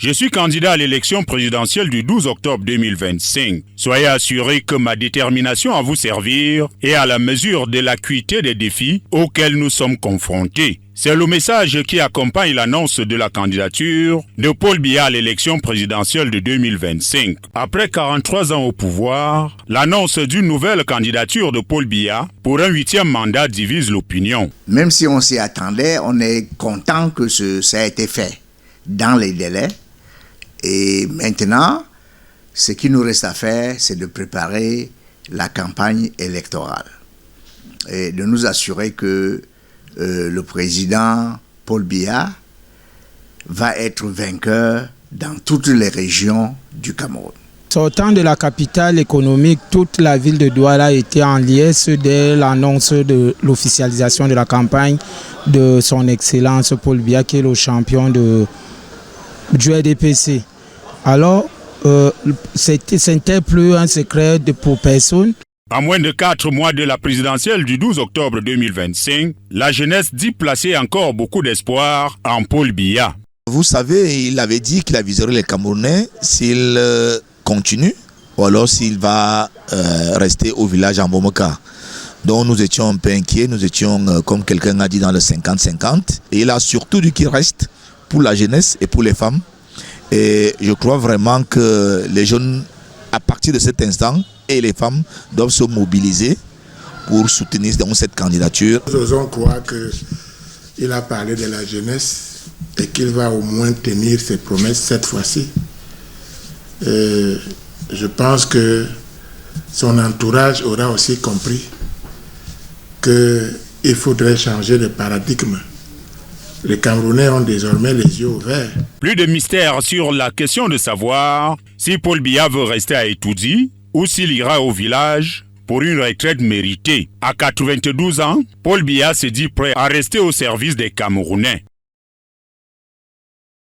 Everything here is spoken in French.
Je suis candidat à l'élection présidentielle du 12 octobre 2025. Soyez assurés que ma détermination à vous servir est à la mesure de l'acuité des défis auxquels nous sommes confrontés. C'est le message qui accompagne l'annonce de la candidature de Paul Biya à l'élection présidentielle de 2025. Après 43 ans au pouvoir, l'annonce d'une nouvelle candidature de Paul Biya pour un 8e mandat divise l'opinion. Même si on s'y attendait, on est content que ça a été fait dans les délais. Et maintenant, ce qui nous reste à faire, c'est de préparer la campagne électorale et de nous assurer que le président Paul Biya va être vainqueur dans toutes les régions du Cameroun. Sortant de la capitale économique, toute la ville de Douala était en liesse dès l'annonce de l'officialisation de la campagne de son Excellence Paul Biya, qui est le champion du RDPC. Alors, c'était plus un secret pour personne. À moins de 4 mois de la présidentielle du 12 octobre 2025, la jeunesse dit placer encore beaucoup d'espoir en Paul Biya. Vous savez, il avait dit qu'il aviserait les Camerounais s'il continue ou alors s'il va rester au village en Momoka. Donc nous étions un peu inquiets, nous étions, comme quelqu'un a dit, dans le 50-50. Et il a surtout dit qu'il reste pour la jeunesse et pour les femmes. Et je crois vraiment que les jeunes, à partir de cet instant, et les femmes doivent se mobiliser pour soutenir cette candidature. Nous osons croire qu'il a parlé de la jeunesse et qu'il va au moins tenir ses promesses cette fois-ci. Je pense que son entourage aura aussi compris qu'il faudrait changer de paradigme. Les Camerounais ont désormais les yeux ouverts. Plus de mystère sur la question de savoir si Paul Biya veut rester à Etoudi ou s'il ira au village pour une retraite méritée. À 92 ans, Paul Biya se dit prêt à rester au service des Camerounais.